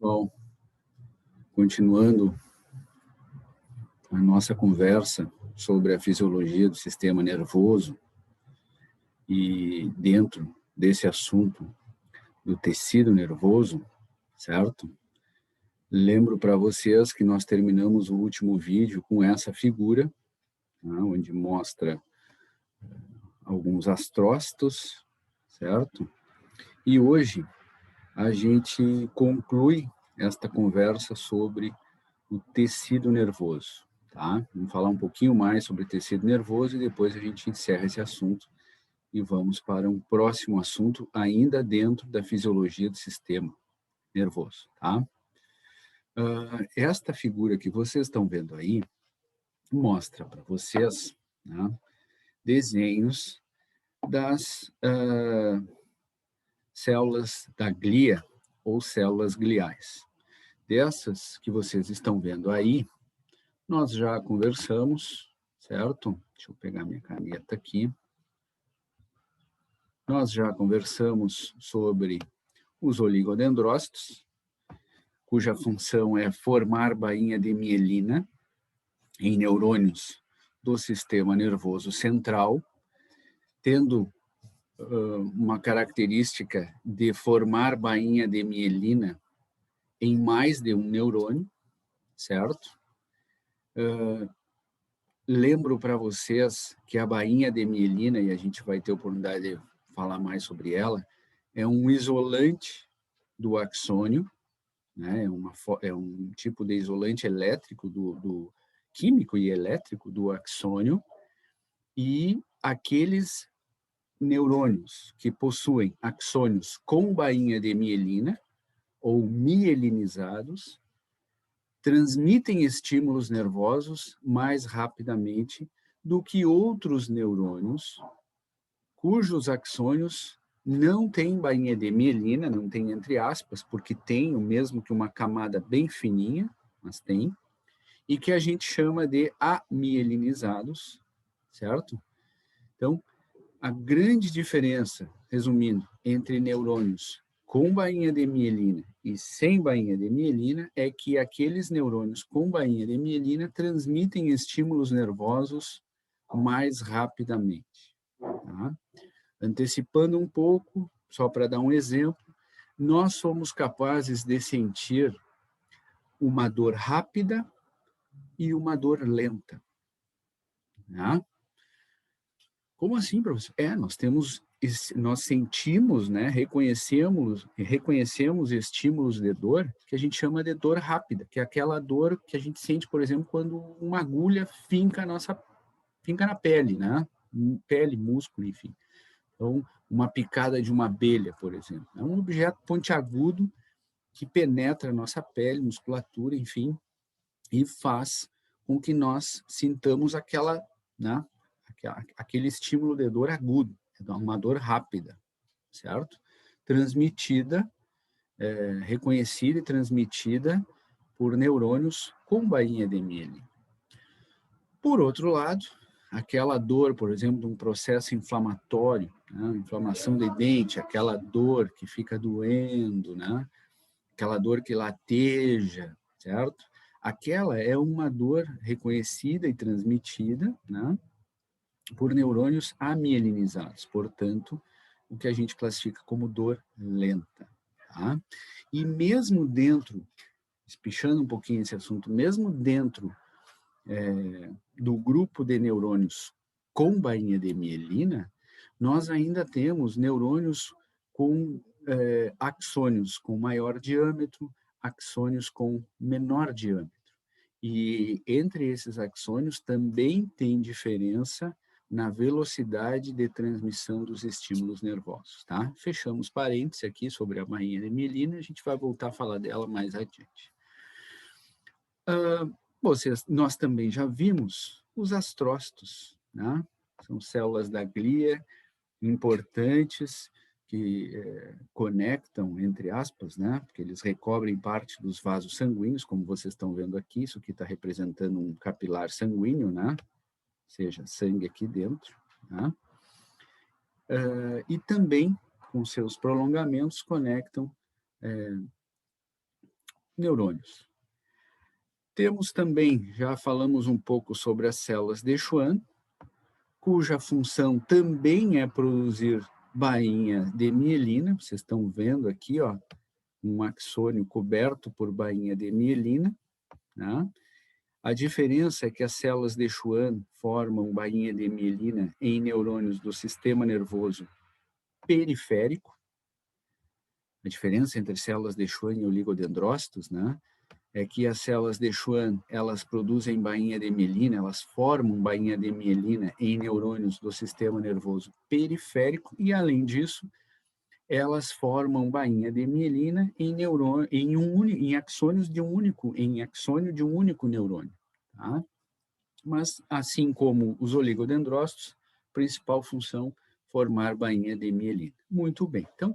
Bom, continuando a nossa conversa sobre a fisiologia do sistema nervoso e dentro desse assunto do tecido nervoso, certo? Lembro para vocês que nós terminamos o último vídeo com essa figura, né, onde mostra alguns astrócitos, certo? E hoje a gente conclui esta conversa sobre o tecido nervoso, tá? Vamos falar um pouquinho mais sobre tecido nervoso e depois a gente encerra esse assunto e vamos para um próximo assunto ainda dentro da fisiologia do sistema nervoso, tá? Esta figura que vocês estão vendo aí mostra para vocês, né, desenhos das células da glia ou células gliais. Dessas que vocês estão vendo aí, nós já conversamos, certo? Deixa eu pegar minha caneta aqui. Nós já conversamos sobre os oligodendrócitos, cuja função é formar bainha de mielina em neurônios do sistema nervoso central, tendo uma característica de formar bainha de mielina em mais de um neurônio, certo? Lembro para vocês que a bainha de mielina, e a gente vai ter oportunidade de falar mais sobre ela, é um isolante do axônio, né? É um tipo de isolante elétrico, do químico e elétrico do axônio, e aqueles neurônios que possuem axônios com bainha de mielina, ou mielinizados, transmitem estímulos nervosos mais rapidamente do que outros neurônios cujos axônios não têm bainha de mielina, não tem entre aspas, porque tem o mesmo que uma camada bem fininha, mas tem, e que a gente chama de amielinizados, certo? Então, a grande diferença, resumindo, entre neurônios com bainha de mielina e sem bainha de mielina é que aqueles neurônios com bainha de mielina transmitem estímulos nervosos mais rapidamente. Tá? Antecipando um pouco, só para dar um exemplo, nós somos capazes de sentir uma dor rápida e uma dor lenta. Tá? Como assim, professor? Nós sentimos, né, reconhecemos estímulos de dor que a gente chama de dor rápida, que é aquela dor que a gente sente, por exemplo, quando uma agulha finca na pele, né? Pele, músculo, enfim. Então, uma picada de uma abelha, por exemplo. É um objeto pontiagudo que penetra a nossa pele, musculatura, enfim, e faz com que nós sintamos né, aquele estímulo de dor agudo, uma dor rápida, certo? Transmitida, reconhecida e transmitida por neurônios com bainha de mielina. Por outro lado, aquela dor, por exemplo, de um processo inflamatório, né? Inflamação de dente, aquela dor que fica doendo, né? Aquela dor que lateja, certo? Aquela é uma dor reconhecida e transmitida, né? Por neurônios amielinizados, portanto, o que a gente classifica como dor lenta. Tá? E mesmo dentro, espichando um pouquinho esse assunto, mesmo dentro do grupo de neurônios com bainha de mielina, nós ainda temos neurônios com axônios com maior diâmetro, axônios com menor diâmetro. E entre esses axônios também tem diferença na velocidade de transmissão dos estímulos nervosos, tá? Fechamos parênteses aqui sobre a bainha de mielina, a gente vai voltar a falar dela mais adiante. Nós também já vimos os astrócitos, né? São células da glia importantes que conectam, entre aspas, né? Porque eles recobrem parte dos vasos sanguíneos, como vocês estão vendo aqui, isso aqui está representando um capilar sanguíneo, né? Ou seja, sangue aqui dentro, né? E também, com seus prolongamentos, conectam neurônios. Temos também, já falamos um pouco sobre as células de Schwann, cuja função também é produzir bainha de mielina. Vocês estão vendo aqui, ó, um axônio coberto por bainha de mielina, né? A diferença é que as células de Schwann formam bainha de mielina em neurônios do sistema nervoso periférico. A diferença entre células de Schwann e oligodendrócitos, né, é que as células de Schwann, elas produzem bainha de mielina, elas formam bainha de mielina em neurônios do sistema nervoso periférico e, além disso, elas formam bainha de mielina em axônios de um único, em axônio de um único neurônio, tá? Mas, assim como os oligodendrócitos, principal função, formar bainha de mielina. Muito bem. Então,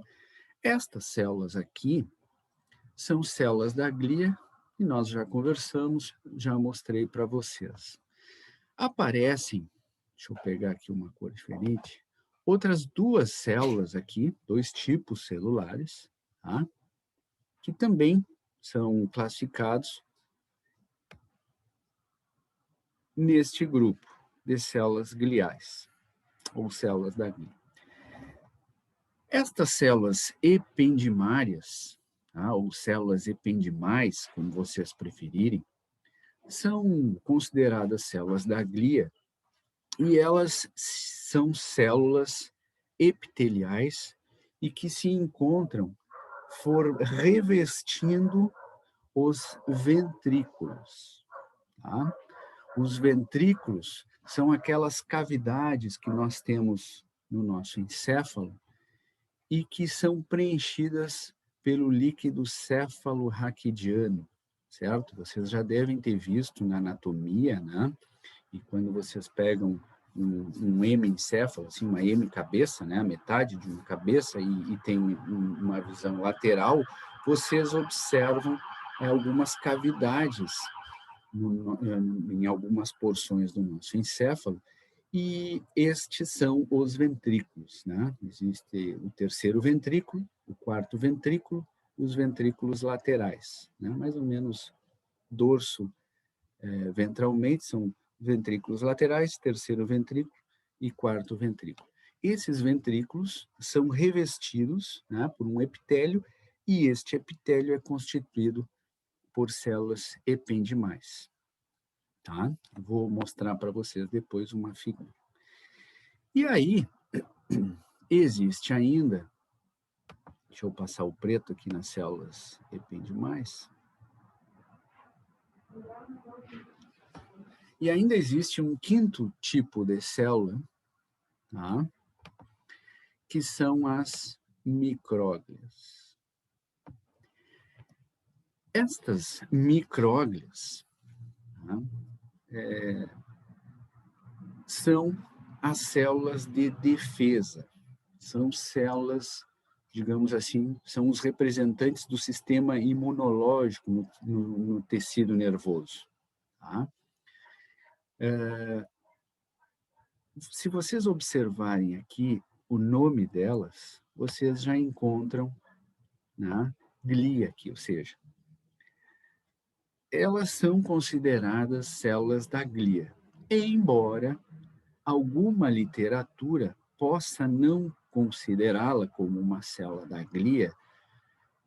estas células aqui são células da glia, e nós já conversamos, já mostrei para vocês. Aparecem, deixa eu pegar aqui uma cor diferente, outras duas células aqui, dois tipos celulares, tá? Que também são classificados neste grupo de células gliais, ou células da glia. Estas células ependimárias, tá? Ou células ependimais, como vocês preferirem, são consideradas células da glia e elas são células epiteliais e que se encontram revestindo os ventrículos. Tá? Os ventrículos são aquelas cavidades que nós temos no nosso encéfalo e que são preenchidas pelo líquido cefalorraquidiano, certo? Vocês já devem ter visto na anatomia, né? E quando vocês pegam um hemiencéfalo, assim, uma hemicabeça, né? A metade de uma cabeça e tem uma visão lateral, vocês observam algumas cavidades em algumas porções do nosso encéfalo, e estes são os ventrículos, né? Existe o terceiro ventrículo, o quarto ventrículo, os ventrículos laterais, né? Mais ou menos dorso ventralmente são ventrículos laterais, terceiro ventrículo e quarto ventrículo. Esses ventrículos são revestidos, né, por um epitélio, e este epitélio é constituído por células ependimais. Tá? Vou mostrar para vocês depois uma figura. E aí, existe ainda, deixa eu passar o preto aqui nas células ependimais, e ainda existe um quinto tipo de célula, tá? Que são as micróglias. Estas micróglias, tá? São as células de defesa, são células, digamos assim, são os representantes do sistema imunológico no tecido nervoso. Tá? Se vocês observarem aqui o nome delas, vocês já encontram, né, glia aqui, ou seja, elas são consideradas células da glia, embora alguma literatura possa não considerá-la como uma célula da glia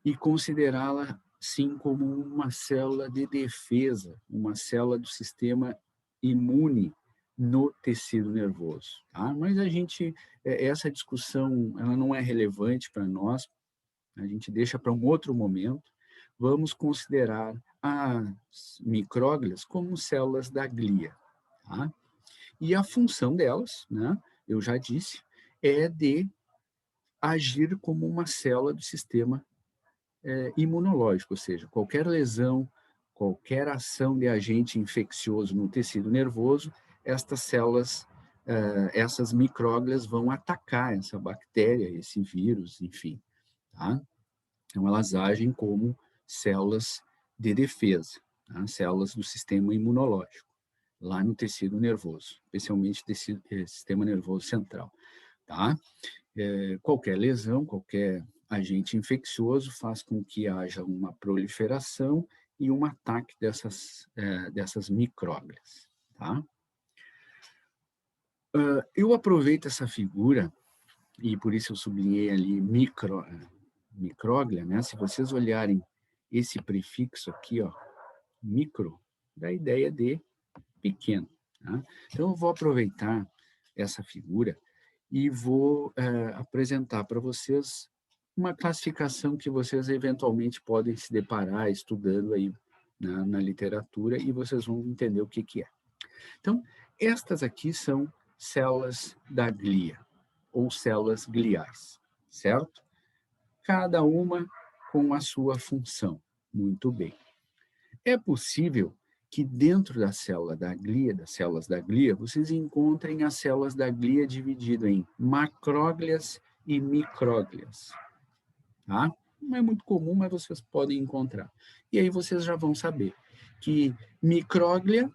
e considerá-la, sim, como uma célula de defesa, uma célula do sistema imune no tecido nervoso. Tá? Mas essa discussão ela não é relevante para nós, a gente deixa para um outro momento. Vamos considerar as micróglias como células da glia. Tá? E a função delas, né, eu já disse, é de agir como uma célula do sistema imunológico, ou seja, qualquer lesão, qualquer ação de agente infeccioso no tecido nervoso, estas células, essas micróglias vão atacar essa bactéria, esse vírus, enfim. Tá? Então, elas agem como células de defesa, tá? Células do sistema imunológico, lá no tecido nervoso, especialmente sistema nervoso central. Tá? Qualquer lesão, qualquer agente infeccioso faz com que haja uma proliferação e um ataque dessas micróglias, tá? Eu aproveito essa figura, e por isso eu sublinhei ali micróglia, né? Se vocês olharem esse prefixo aqui, ó, micro, dá a ideia de pequeno, tá? Então, eu vou aproveitar essa figura e vou apresentar para vocês uma classificação que vocês eventualmente podem se deparar estudando aí na literatura e vocês vão entender o que que é. Então, estas aqui são células da glia, ou células gliais, certo? Cada uma com a sua função. Muito bem. É possível que dentro da célula da glia, das células da glia, vocês encontrem as células da glia divididas em macróglias e micróglias, tá? Não é muito comum, mas vocês podem encontrar. E aí vocês já vão saber que micróglia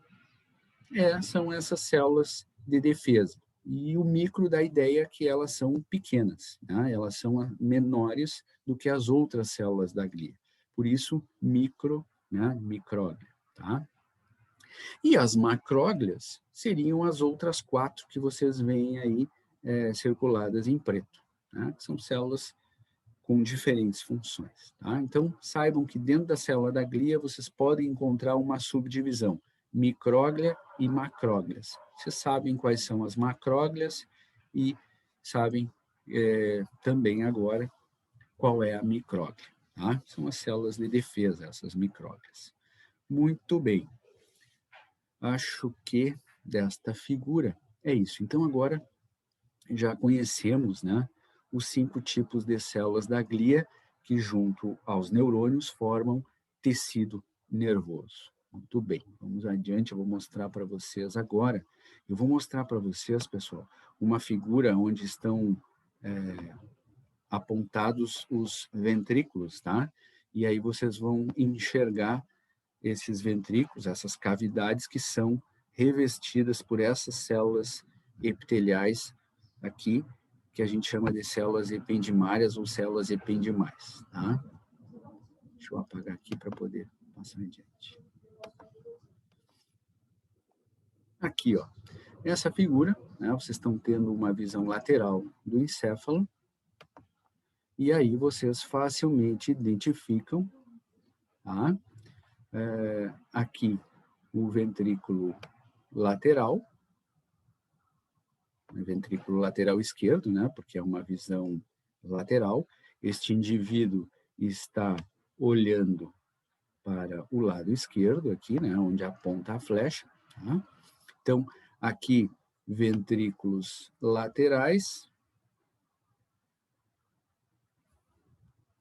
são essas células de defesa. E o micro dá a ideia que elas são pequenas, né? Elas são menores do que as outras células da glia. Por isso, micróglia, tá? E as macróglias seriam as outras 4 que vocês veem aí circuladas em preto, né? Que são células com diferentes funções, tá? Então, saibam que dentro da célula da glia vocês podem encontrar uma subdivisão, micróglia e macróglias. Vocês sabem quais são as macróglias e sabem também agora qual é a micróglia, tá? São as células de defesa, essas micróglias. Muito bem. Acho que desta figura é isso. Então, agora já conhecemos, né, os 5 tipos de células da glia que, junto aos neurônios, formam tecido nervoso. Muito bem, vamos adiante, eu vou mostrar para vocês agora. Eu vou mostrar para vocês, pessoal, uma figura onde estão apontados os ventrículos, tá? E aí vocês vão enxergar esses ventrículos, essas cavidades que são revestidas por essas células epiteliais aqui, que a gente chama de células ependimárias ou células ependimais, tá? Deixa eu apagar aqui para poder passar adiante. Aqui, ó, essa figura, né, vocês estão tendo uma visão lateral do encéfalo, e aí vocês facilmente identificam, tá? Aqui o ventrículo lateral esquerdo, né, porque é uma visão lateral. Este indivíduo está olhando para o lado esquerdo aqui, né, onde aponta a flecha, tá? Então, aqui, ventrículos laterais,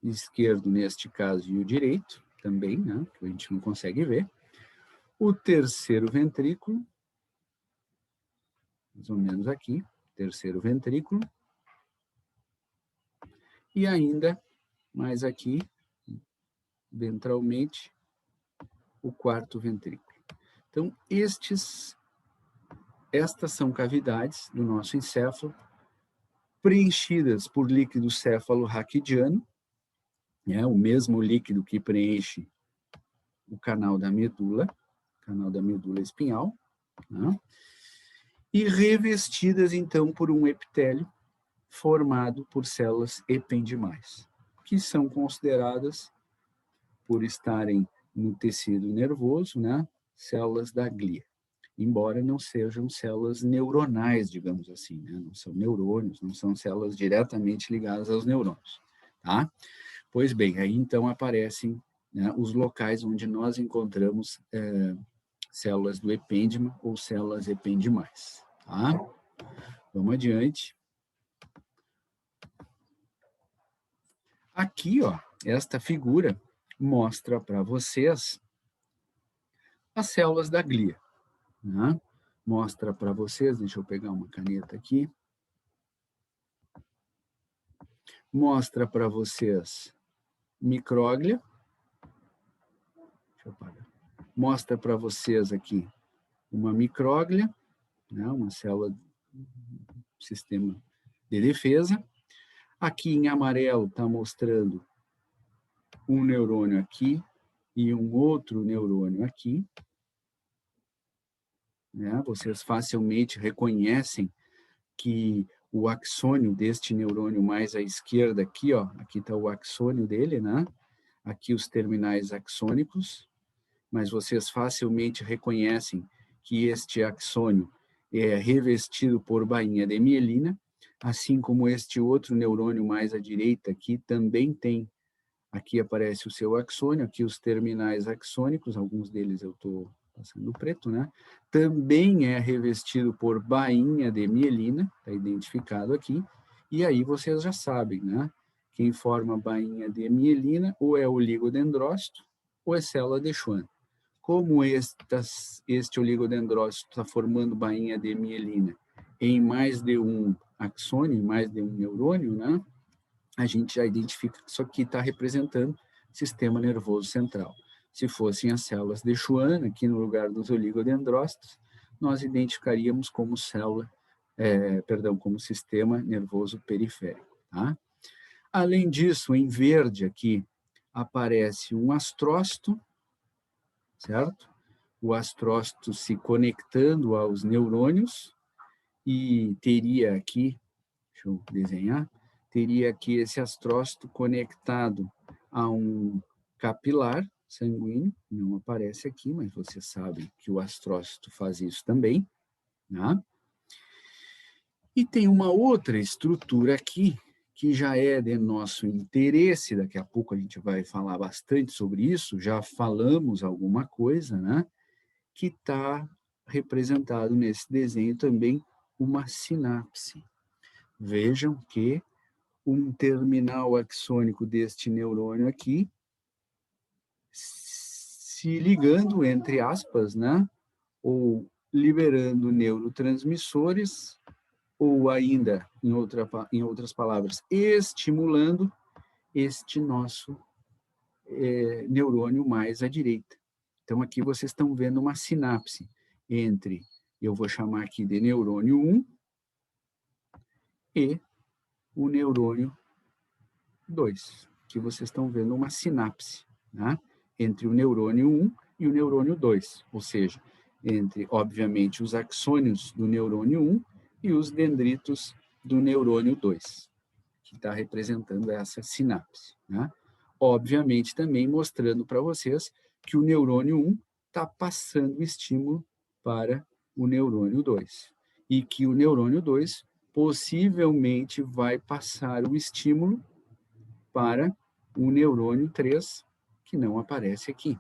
esquerdo neste caso e o direito também, né, que a gente não consegue ver. O terceiro ventrículo, mais ou menos aqui, terceiro ventrículo, e ainda mais aqui, ventralmente, o quarto ventrículo. Então, estas são cavidades do nosso encéfalo, preenchidas por líquido céfalo-raquidiano, né, o mesmo líquido que preenche o canal da medula espinhal, né, e revestidas, então, por um epitélio formado por células ependimais, que são consideradas, por estarem no tecido nervoso, né, células da glia, embora não sejam células neuronais, digamos assim, né, não são neurônios, não são células diretamente ligadas aos neurônios, tá? Pois bem, aí então aparecem, né, os locais onde nós encontramos células do epêndima ou células ependimais, tá? Vamos adiante. Aqui, ó, esta figura mostra para vocês as células da glia, né? Mostra para vocês, deixa eu pegar uma caneta aqui, mostra para vocês micróglia, deixa eu apagar, mostra para vocês aqui uma micróglia, né? Uma célula do sistema de defesa. Aqui em amarelo está mostrando um neurônio aqui e um outro neurônio aqui. Né? Vocês facilmente reconhecem que o axônio deste neurônio mais à esquerda aqui, ó, aqui está o axônio dele, né? Aqui os terminais axônicos, mas vocês facilmente reconhecem que este axônio é revestido por bainha de mielina, assim como este outro neurônio mais à direita aqui também tem. Aqui aparece o seu axônio, aqui os terminais axônicos, alguns deles eu estou passando preto, né? Também é revestido por bainha de mielina, está identificado aqui, e aí vocês já sabem, né? Quem forma bainha de mielina ou é oligodendrócito ou é célula de Schwann. Como este oligodendrócito está formando bainha de mielina em mais de um axônio, em mais de um neurônio, né? A gente já identifica que isso aqui está representando sistema nervoso central. Se fossem as células de Schwann, aqui no lugar dos oligodendrócitos, nós identificaríamos como como sistema nervoso periférico. Tá? Além disso, em verde aqui, aparece um astrócito, certo? O astrócito se conectando aos neurônios, e teria aqui, deixa eu desenhar, teria aqui esse astrócito conectado a um capilar sanguíneo, não aparece aqui, mas vocês sabem que o astrócito faz isso também, né? E tem uma outra estrutura aqui, que já é de nosso interesse, daqui a pouco a gente vai falar bastante sobre isso, já falamos alguma coisa, né? Que está representado nesse desenho também uma sinapse. Vejam que um terminal axônico deste neurônio aqui, se ligando, entre aspas, né? Ou liberando neurotransmissores, ou ainda, em outras palavras, estimulando este nosso neurônio mais à direita. Então, aqui vocês estão vendo uma sinapse entre, eu vou chamar aqui de neurônio 1 e o neurônio 2, que vocês estão vendo uma sinapse, né? Entre o neurônio 1 e o neurônio 2, ou seja, entre, obviamente, os axônios do neurônio 1 e os dendritos do neurônio 2, que está representando essa sinapse, né? Obviamente, também mostrando para vocês que o neurônio 1 está passando o estímulo para o neurônio 2, e que o neurônio 2 possivelmente vai passar o estímulo para o neurônio 3, que não aparece aqui.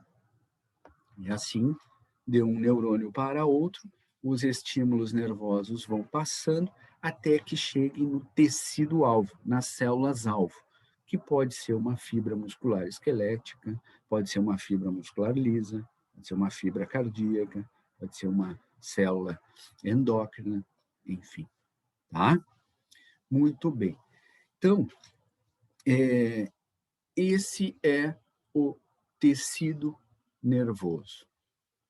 E assim, de um neurônio para outro, os estímulos nervosos vão passando até que cheguem no tecido-alvo, nas células-alvo, que pode ser uma fibra muscular esquelética, pode ser uma fibra muscular lisa, pode ser uma fibra cardíaca, pode ser uma célula endócrina, enfim. Tá? Muito bem. Então, esse é o tecido nervoso.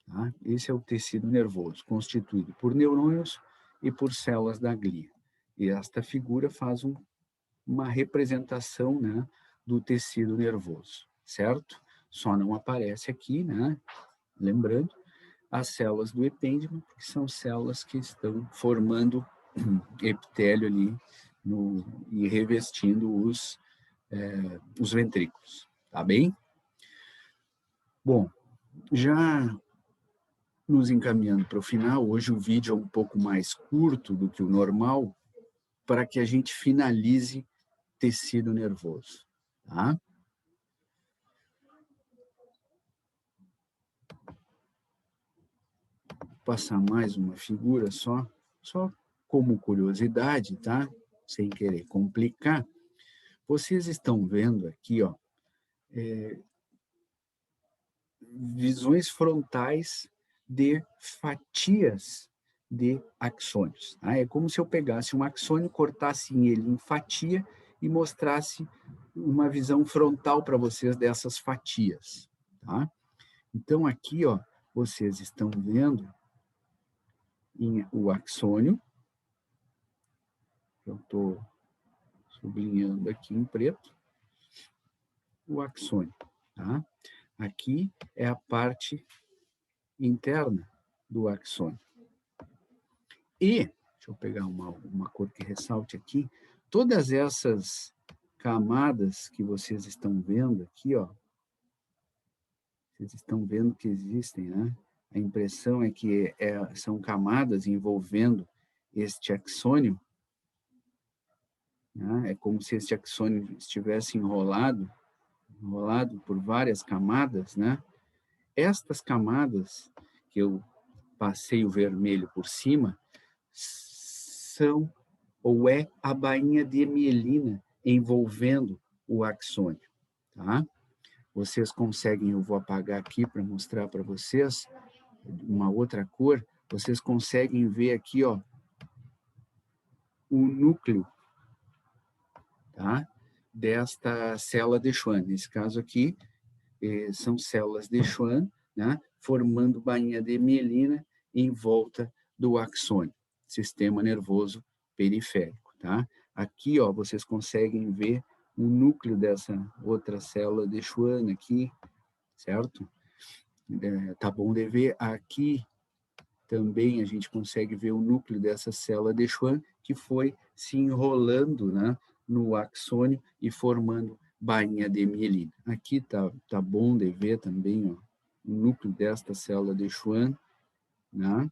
Tá? Esse é o tecido nervoso, constituído por neurônios e por células da glia. E esta figura faz uma representação, né, do tecido nervoso, certo? Só não aparece aqui, né, lembrando, as células do epêndima, que são células que estão formando epitélio ali e revestindo os ventrículos, tá bem? Bom, já nos encaminhando para o final, hoje o vídeo é um pouco mais curto do que o normal, para que a gente finalize tecido nervoso, tá? Vou passar mais uma figura só como curiosidade, tá? Sem querer complicar. Vocês estão vendo aqui, ó, visões frontais de fatias de axônios. Tá? É como se eu pegasse um axônio, cortasse ele em fatia e mostrasse uma visão frontal para vocês dessas fatias. Tá? Então, aqui, ó, vocês estão vendo o axônio. Eu estou sublinhando aqui em preto, o axônio, tá? Aqui é a parte interna do axônio. E, deixa eu pegar uma cor que ressalte aqui, todas essas camadas que vocês estão vendo aqui, ó, vocês estão vendo que existem, né? A impressão é que são camadas envolvendo este axônio, né? É como se este axônio estivesse enrolado por várias camadas, né? Estas camadas, que eu passei o vermelho por cima, são ou é a bainha de mielina envolvendo o axônio, tá? Vocês conseguem, eu vou apagar aqui para mostrar para vocês uma outra cor, vocês conseguem ver aqui, ó, o núcleo, tá? Desta célula de Schwann. Nesse caso aqui, são células de Schwann, né? Formando bainha de mielina em volta do axônio, sistema nervoso periférico, tá? Aqui, ó, vocês conseguem ver o núcleo dessa outra célula de Schwann aqui, certo? Tá bom de ver aqui também a gente consegue ver o núcleo dessa célula de Schwann que foi se enrolando, né, no axônio e formando bainha de mielina. Aqui tá bom de ver também, ó, o núcleo desta célula de Schwann, né?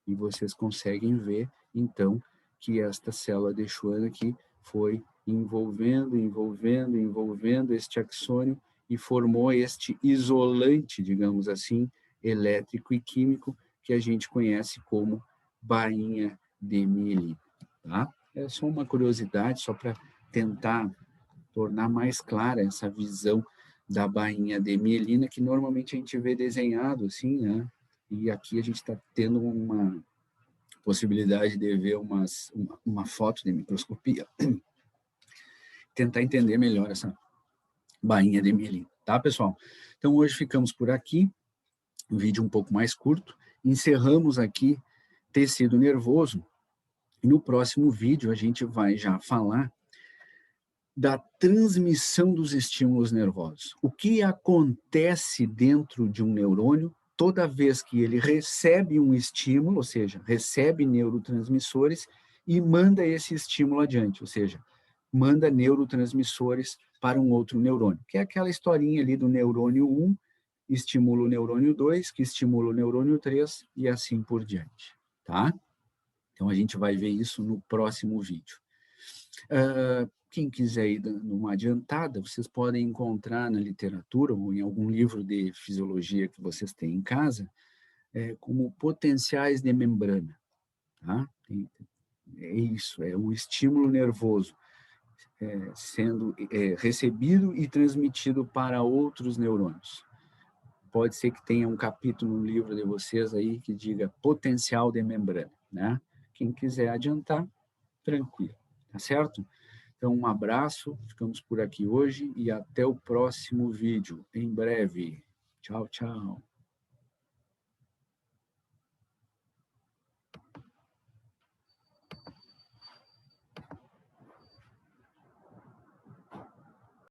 E vocês conseguem ver, então, que esta célula de Schwann aqui foi envolvendo este axônio e formou este isolante, digamos assim, elétrico e químico, que a gente conhece como bainha de mielina, tá? É só uma curiosidade, só para tentar tornar mais clara essa visão da bainha de mielina, que normalmente a gente vê desenhado assim, né? E aqui a gente está tendo uma possibilidade de ver uma foto de microscopia, tentar entender melhor essa bainha de mielina, tá, pessoal? Então, hoje ficamos por aqui, um vídeo um pouco mais curto, encerramos aqui tecido nervoso, e no próximo vídeo a gente vai já falar da transmissão dos estímulos nervosos. O que acontece dentro de um neurônio toda vez que ele recebe um estímulo, ou seja, recebe neurotransmissores e manda esse estímulo adiante, ou seja, manda neurotransmissores para um outro neurônio, que é aquela historinha ali do neurônio 1, estimula o neurônio 2, que estimula o neurônio 3 e assim por diante, tá? Então a gente vai ver isso no próximo vídeo. Quem quiser ir dando uma adiantada, vocês podem encontrar na literatura ou em algum livro de fisiologia que vocês têm em casa, como potenciais de membrana. Tá? É isso, é o estímulo nervoso sendo recebido e transmitido para outros neurônios. Pode ser que tenha um capítulo no livro de vocês aí que diga potencial de membrana, né? Quem quiser adiantar, tranquilo, tá certo? Então, um abraço, ficamos por aqui hoje e até o próximo vídeo, em breve. Tchau, tchau.